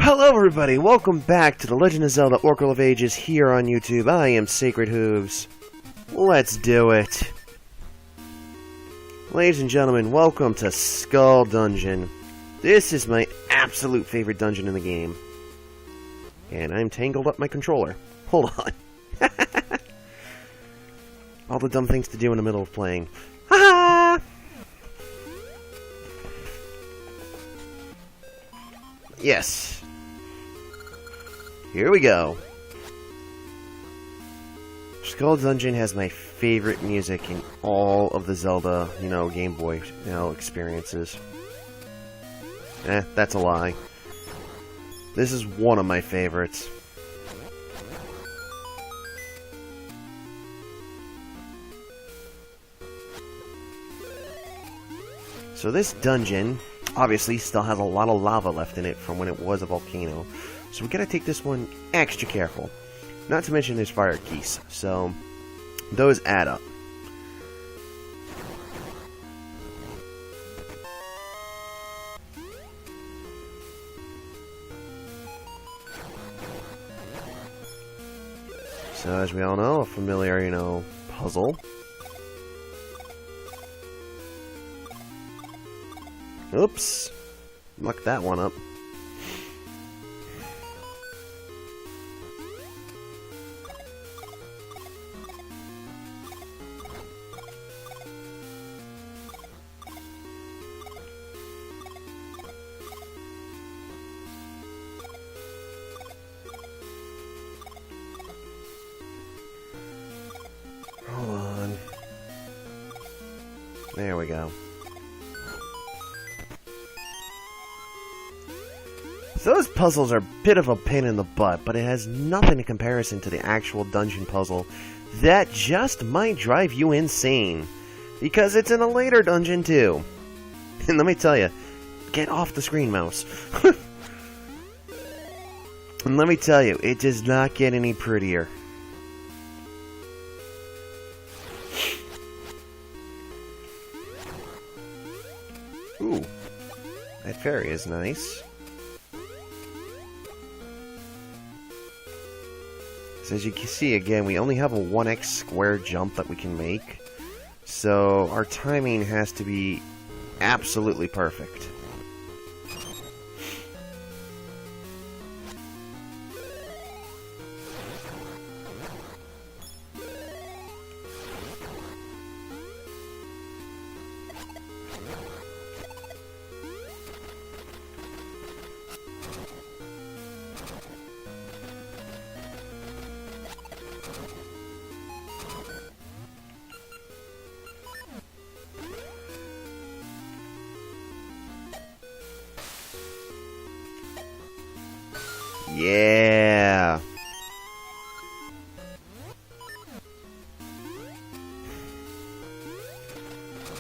Hello everybody, welcome back to The Legend of Zelda Oracle of Ages here on YouTube. I am Sacred Hooves. Let's do it. Ladies and gentlemen, welcome to Skull Dungeon. This is my absolute favorite dungeon in the game. And I'm tangled up my controller. Hold on. All the dumb things to do in the middle of playing. Ha ha! Yes. Here we go. Skull Dungeon has my favorite music in all of the Zelda, Game Boy, experiences. That's a lie. This is one of my favorites. So this dungeon obviously still has a lot of lava left in it from when it was a volcano. So we gotta take this one extra careful. Not to mention there's fire keys, so those add up. So as we all know, a familiar, puzzle. Oops. Mucked that one up. Hold on. There we go. So those puzzles are a bit of a pain in the butt, but it has nothing in comparison to the actual dungeon puzzle that just might drive you insane. Because it's in a later dungeon too. And let me tell you, get off the screen, mouse. And let me tell you, it does not get any prettier. Ooh, that fairy is nice. So as you can see, again, we only have a 1x square jump that we can make. So our timing has to be absolutely perfect. Yeah.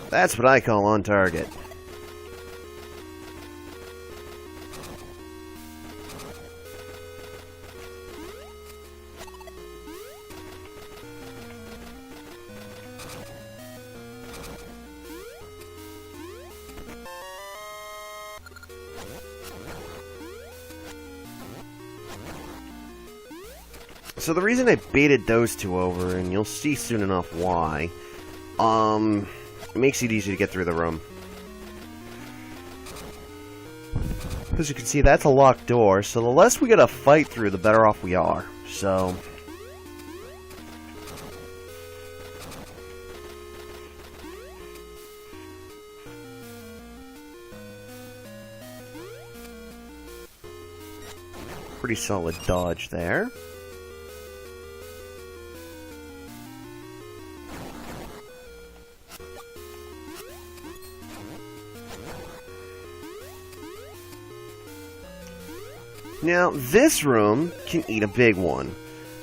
That's what I call on target. So the reason I baited those two over, and you'll see soon enough why, it makes it easy to get through the room. As you can see, that's a locked door, so the less we gotta fight through, the better off we are. So pretty solid dodge there. Now, this room can eat a big one.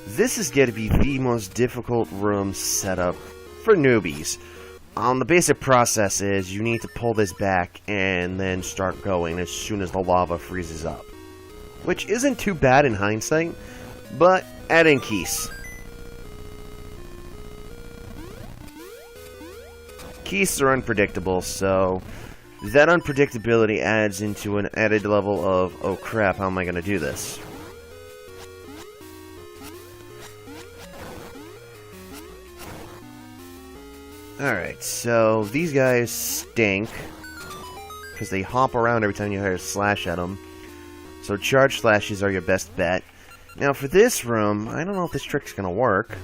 This is going to be the most difficult room setup for newbies. The basic process is you need to pull this back and then start going as soon as the lava freezes up. Which isn't too bad in hindsight, but add in keys. Keys are unpredictable, so that unpredictability adds into an added level of, oh crap, how am I going to do this? Alright, so these guys stink, because they hop around every time you try to slash at them. So charge slashes are your best bet. Now for this room, I don't know if this trick's going to work.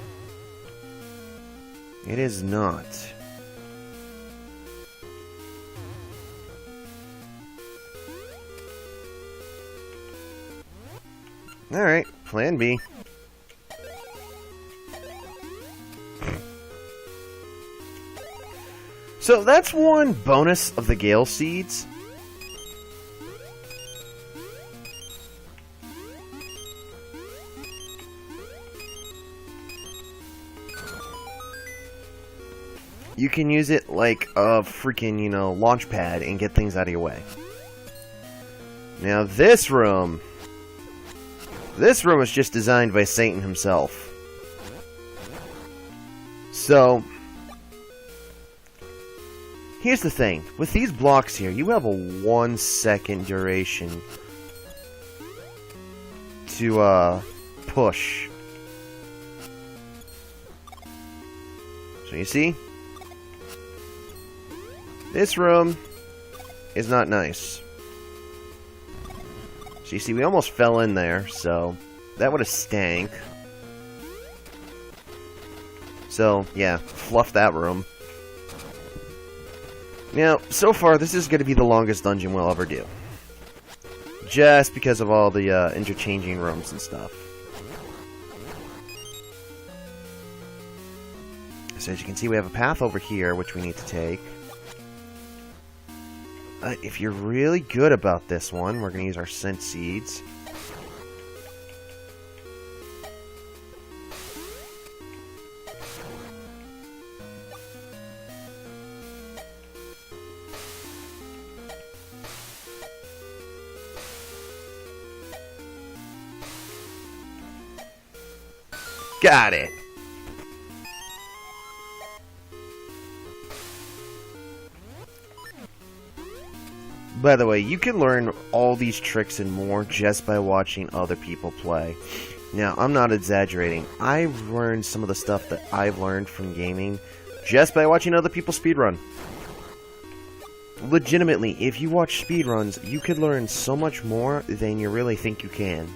It is not. Alright, plan B. So that's one bonus of the Gale Seeds. You can use it like a freaking, you know, launch pad and get things out of your way. Now this room was just designed by Satan himself. So here's the thing. With these blocks here, you have a 1 second duration to push. So you see? This room is not nice. So you see, we almost fell in there, so that would have stank. So, yeah, fluff that room. Now, so far, this is going to be the longest dungeon we'll ever do. Just because of all the interchanging rooms and stuff. So as you can see, we have a path over here, which we need to take. If you're really good about this one, we're going to use our scent seeds. Got it! By the way, you can learn all these tricks and more just by watching other people play. Now, I'm not exaggerating. I've learned some of the stuff that I've learned from gaming just by watching other people speedrun. Legitimately, if you watch speedruns, you could learn so much more than you really think you can.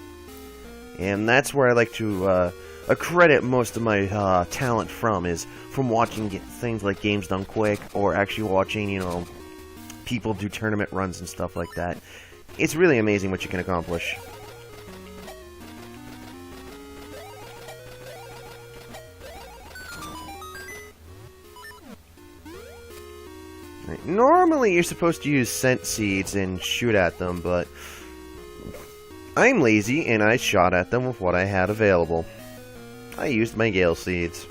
And that's where I like to accredit most of my talent from, is from watching things like Games Done Quick, or actually watching, you know, people do tournament runs and stuff like that. It's really amazing what you can accomplish. Right. Normally you're supposed to use scent seeds and shoot at them, but I'm lazy and I shot at them with what I had available. I used my Gale Seeds.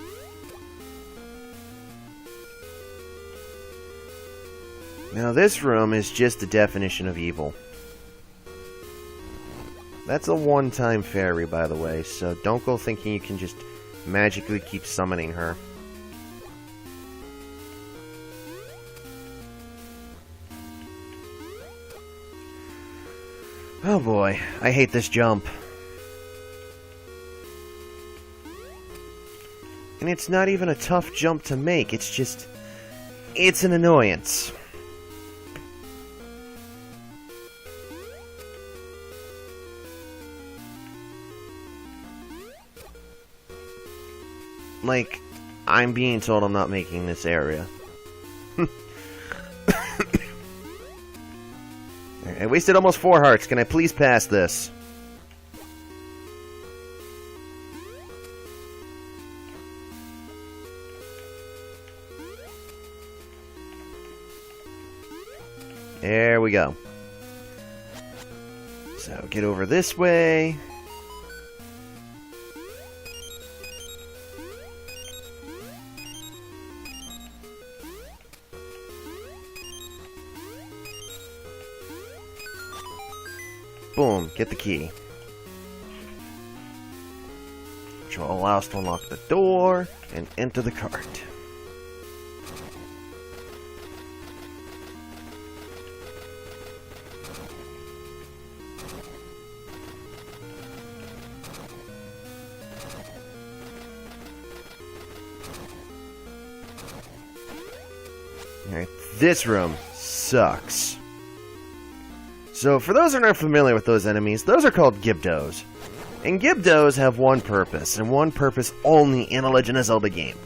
Now this room is just the definition of evil. That's a one-time fairy, by the way, so don't go thinking you can just magically keep summoning her. Oh boy, I hate this jump. And it's not even a tough jump to make, it's just... it's an annoyance. Like, I'm being told I'm not making this area. I wasted almost 4 hearts. Can I please pass this? There we go. So, get over this way. Boom, get the key. Which will allow us to unlock the door and enter the cart. This room sucks. So, for those who are not familiar with those enemies, those are called Gibdos. And Gibdos have one purpose, and one purpose only in a Legend of Zelda game.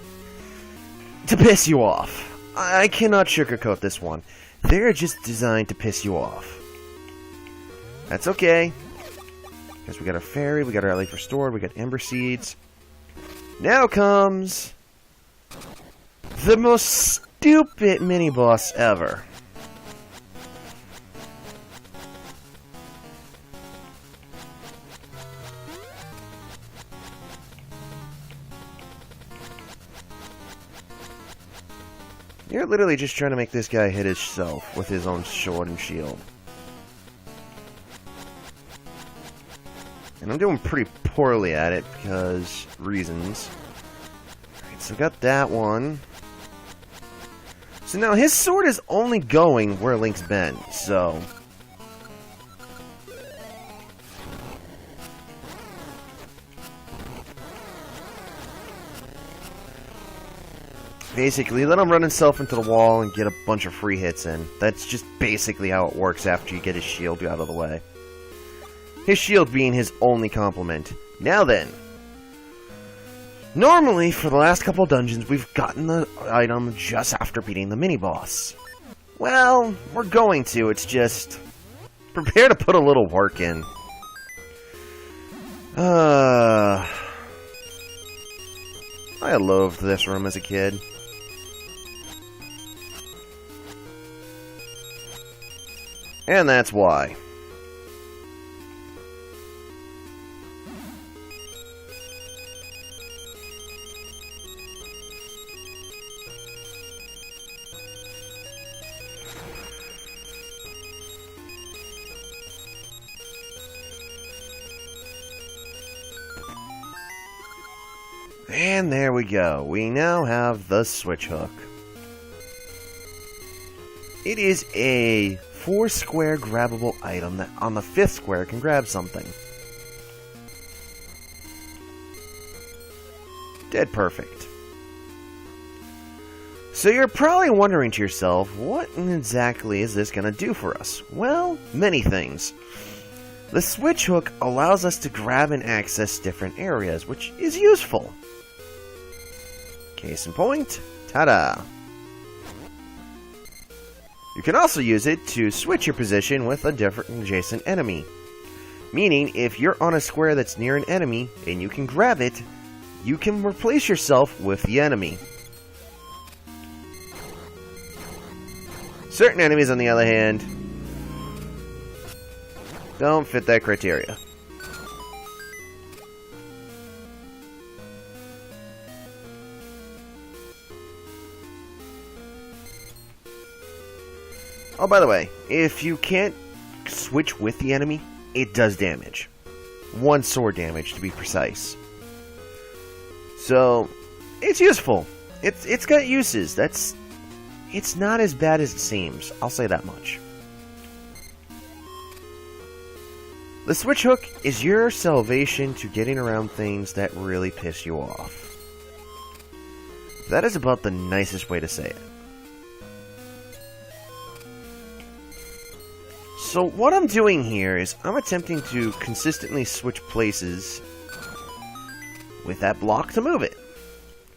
To piss you off. I cannot sugarcoat this one. They're just designed to piss you off. That's okay. Because we got our fairy, we got our life restored, we got ember seeds. Now comes the most stupid mini-boss ever. You're literally just trying to make this guy hit himself with his own sword and shield. And I'm doing pretty poorly at it because reasons. Alright, so got that one. So now his sword is only going where Link's been, so... Basically, let him run himself into the wall and get a bunch of free hits in. That's just basically how it works after you get his shield out of the way. His shield being his only complement. Now then. Normally, for the last couple dungeons, we've gotten the item just after beating the mini-boss. Well, we're going to. It's just... prepare to put a little work in. I loved this room as a kid. And that's why. And there we go. We now have the switch hook. It is a 4-square grabbable item that on the 5th square can grab something. Dead perfect. So you're probably wondering to yourself, what exactly is this going to do for us? Well, many things. The switch hook allows us to grab and access different areas, which is useful. Case in point, ta-da! You can also use it to switch your position with a different adjacent enemy. Meaning, if you're on a square that's near an enemy, and you can grab it, you can replace yourself with the enemy. Certain enemies, on the other hand, don't fit that criteria. Oh, by the way, if you can't switch with the enemy, it does damage. 1 sword damage, to be precise. So, it's useful. It's got uses. It's not as bad as it seems. I'll say that much. The switch hook is your salvation to getting around things that really piss you off. That is about the nicest way to say it. So what I'm doing here is I'm attempting to consistently switch places with that block to move it.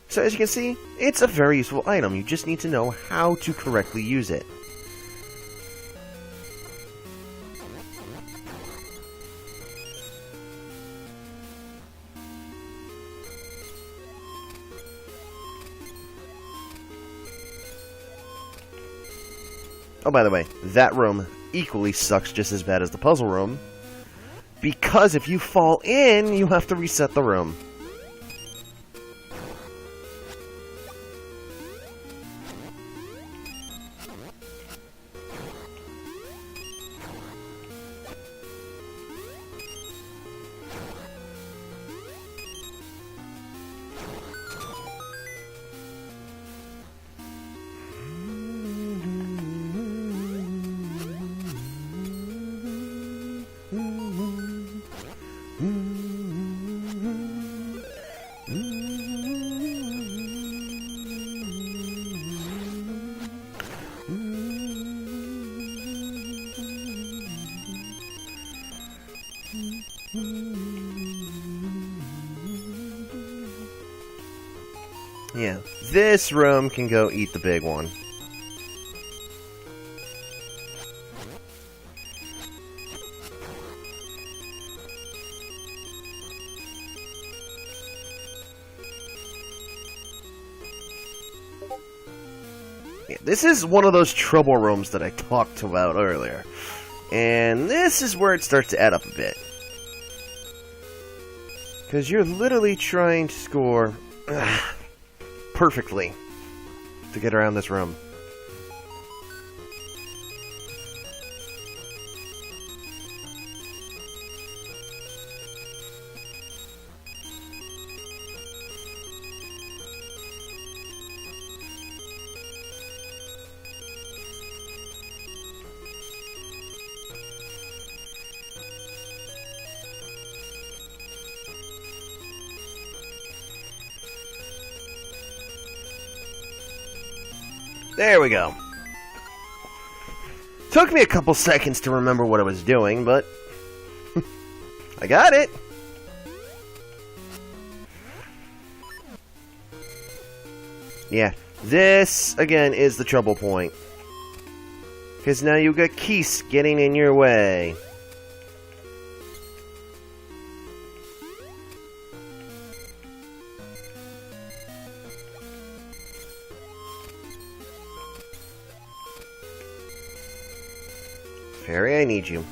So as you can see, it's a very useful item. You just need to know how to correctly use it. Oh, by the way, that room equally sucks just as bad as the puzzle room, because if you fall in, you have to reset the room. Yeah, this room can go eat the big one. Yeah, this is one of those trouble rooms that I talked about earlier. And this is where it starts to add up a bit. Because you're literally trying to score perfectly to get around this room. There we go. Took me a couple seconds to remember what I was doing, but I got it. Yeah, this, again, is the trouble point. Because now you've got Keese getting in your way. Fairy, I need you.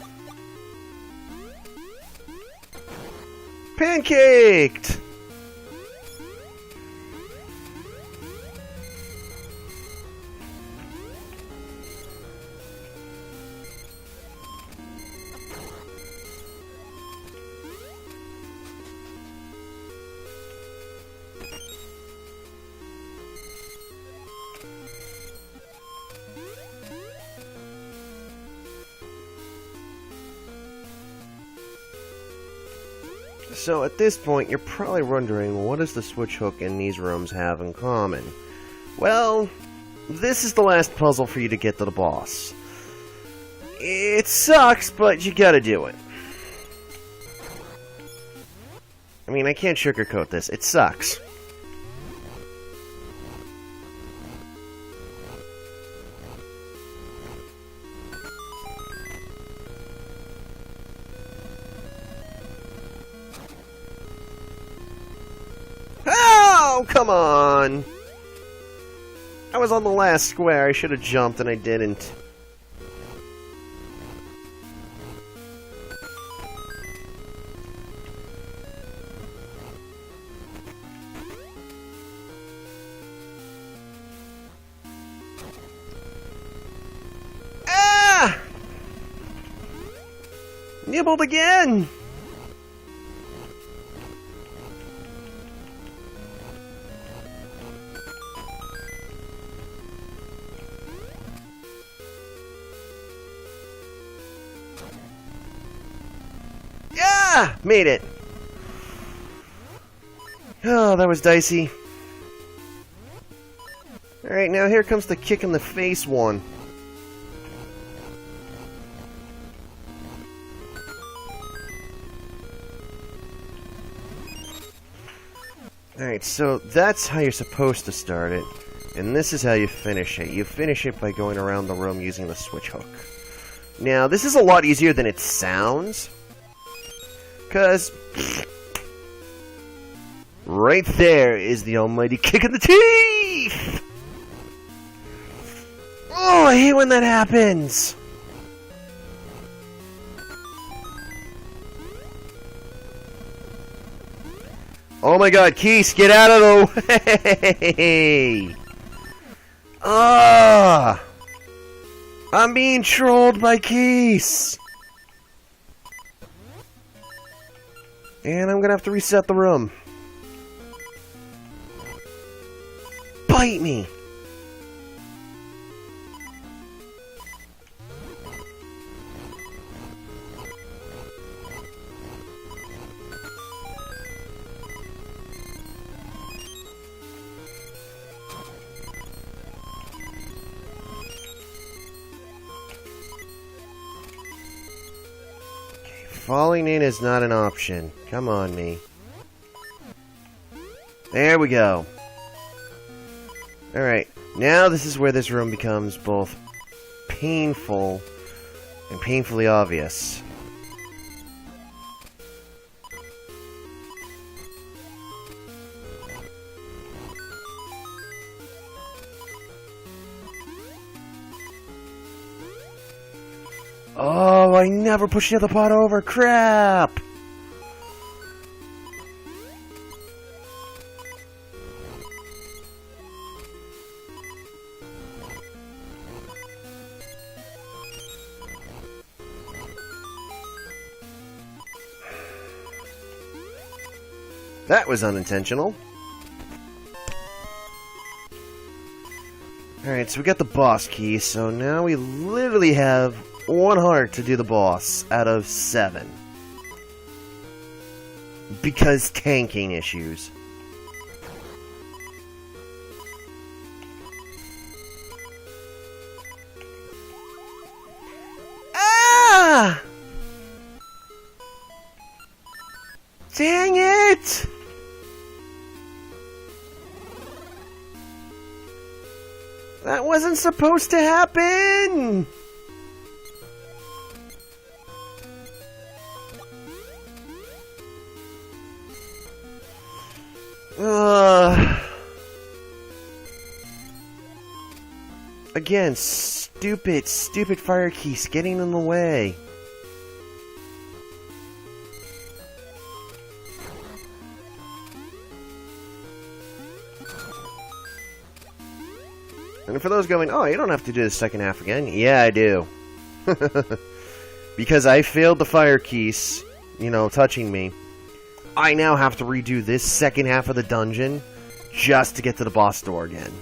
Pancaked! So at this point, you're probably wondering, what does the switch hook in these rooms have in common? Well, this is the last puzzle for you to get to the boss. It sucks, but you gotta do it. I mean, I can't sugarcoat this. It sucks. Oh, come on! I was on the last square. I should have jumped, and I didn't. Ah! Nibbled again! Yeah! Made it! Oh, that was dicey. Alright, now here comes the kick in the face one. Alright, so that's how you're supposed to start it. And this is how you finish it. You finish it by going around the room using the switch hook. Now, this is a lot easier than it sounds. Because right there is the almighty kick in the teeth! Oh, I hate when that happens! Oh my god, Keese, get out of the way! Ah! I'm being trolled by Keese! And I'm gonna have to reset the room. Bite me! Falling in is not an option. Come on, me. There we go. Alright, now this is where this room becomes both painful and painfully obvious. Oh, I never pushed the other pot over. Crap! That was unintentional. Alright, so we got the boss key, so now we literally have 1 heart to do the boss out of 7. Because tanking issues. Ah! Dang it! That wasn't supposed to happen! Again, stupid fire keys getting in the way. And for those going, oh, you don't have to do the second half again. Yeah, I do. Because I failed the fire keys, you know, touching me. I now have to redo this second half of the dungeon just to get to the boss door again.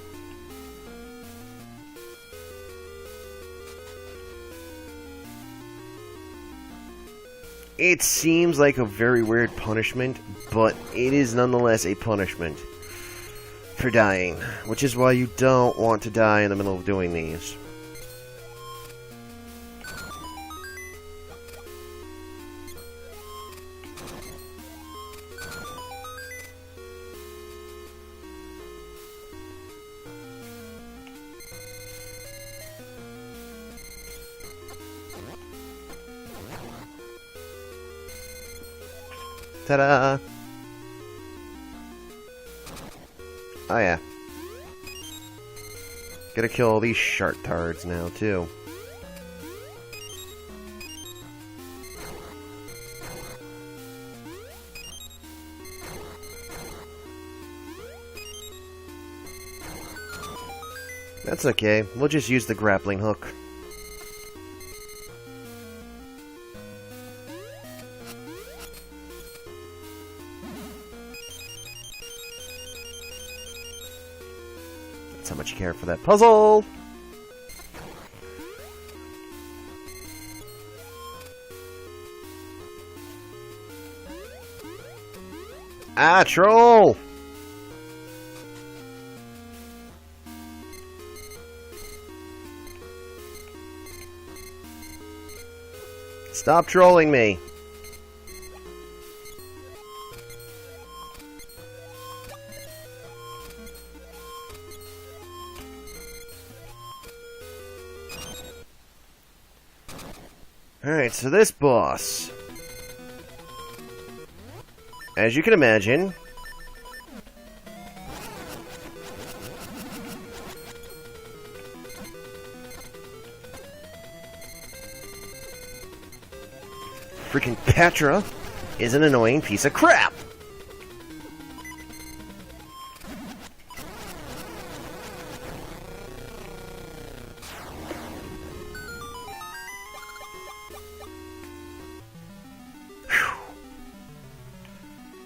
It seems like a very weird punishment, but it is nonetheless a punishment for dying, which is why you don't want to die in the middle of doing these. Ta-da! Oh yeah. Gotta kill all these shark tards now, too. That's okay. We'll just use the grappling hook. That's how much you care for that puzzle! Ah, troll! Stop trolling me! Alright, so this boss, as you can imagine, freaking Petra is an annoying piece of crap!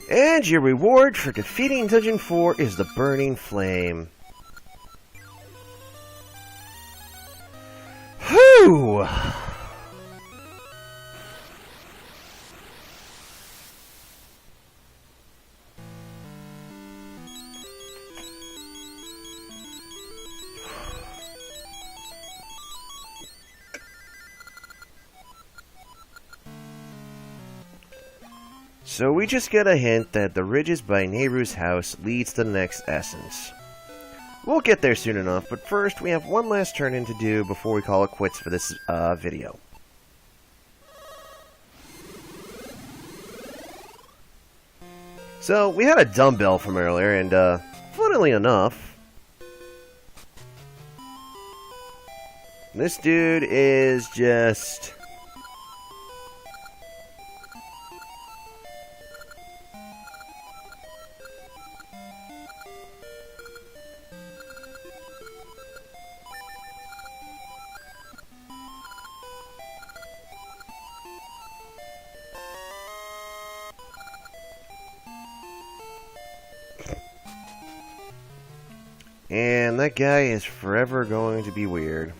And your reward for defeating Dungeon 4 is the Burning Flame. Whew! So we just get a hint that the ridges by Nehru's house leads to the next essence. We'll get there soon enough, but first we have one last turn-in to do before we call it quits for this video. So, we had a dumbbell from earlier, and funnily enough, this dude is just... And that guy is forever going to be weird.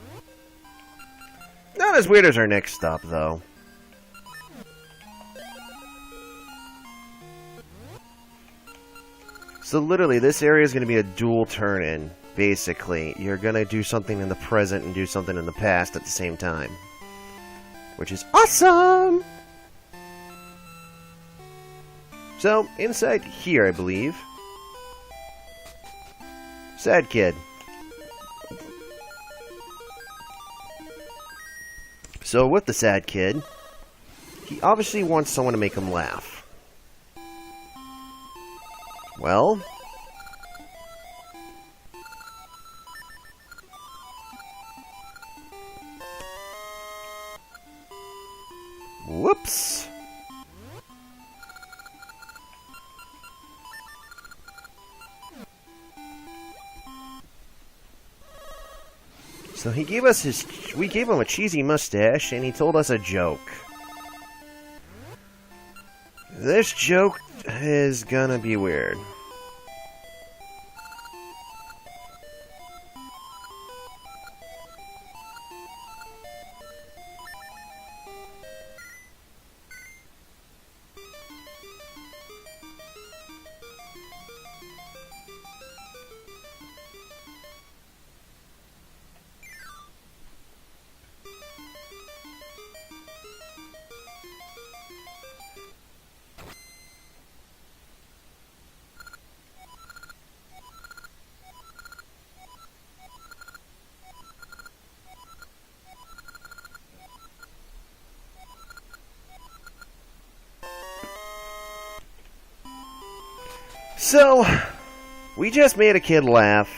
Not as weird as our next stop, though. So literally, this area is going to be a dual turn-in, basically. You're going to do something in the present and do something in the past at the same time. Which is awesome! So, inside here, I believe. Sad kid. So with the sad kid, he obviously wants someone to make him laugh. Well, whoops. So he gave us we gave him a cheesy mustache, and he told us a joke. This joke is gonna be weird. So, we just made a kid laugh,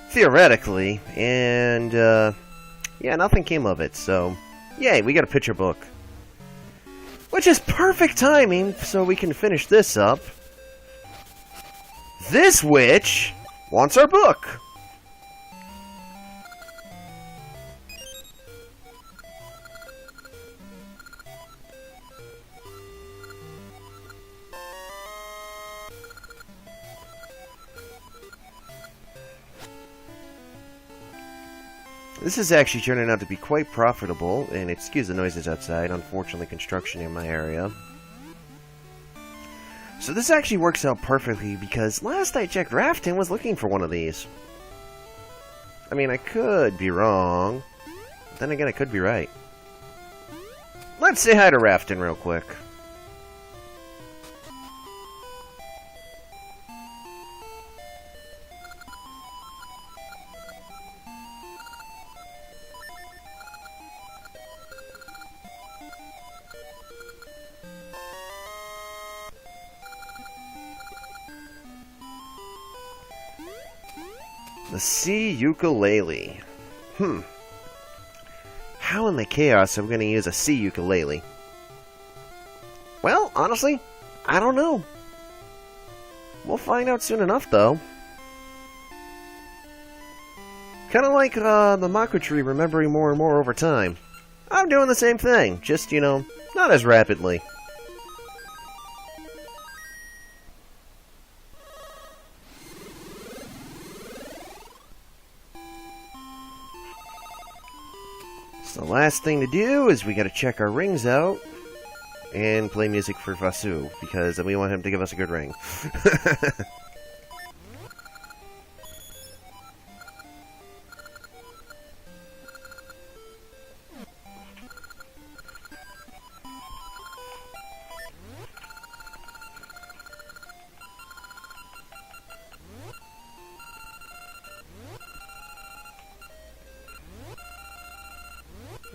theoretically, and, yeah, nothing came of it, so, yay, we got a picture book. Which is perfect timing, so we can finish this up. This witch wants our book! This is actually turning out to be quite profitable, and excuse the noises outside, unfortunately construction in my area. So this actually works out perfectly, because last I checked, Rafton was looking for one of these. I mean, I could be wrong, but then again, I could be right. Let's say hi to Rafton real quick. The sea ukulele. How in the chaos are we going to use a sea ukulele? Well, honestly, I don't know. We'll find out soon enough, though. Kind of like the Mako tree remembering more and more over time. I'm doing the same thing, just, you know, not as rapidly. So the last thing to do is we gotta check our rings out and play music for Vasu, because we want him to give us a good ring.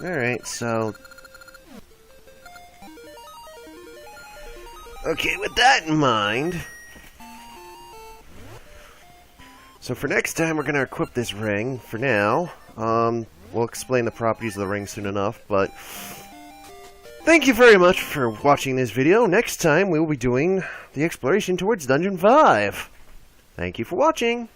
Alright, so... Okay, with that in mind... So for next time, we're going to equip this ring. For now, we'll explain the properties of the ring soon enough, but... Thank you very much for watching this video. Next time, we will be doing the exploration towards Dungeon 5. Thank you for watching.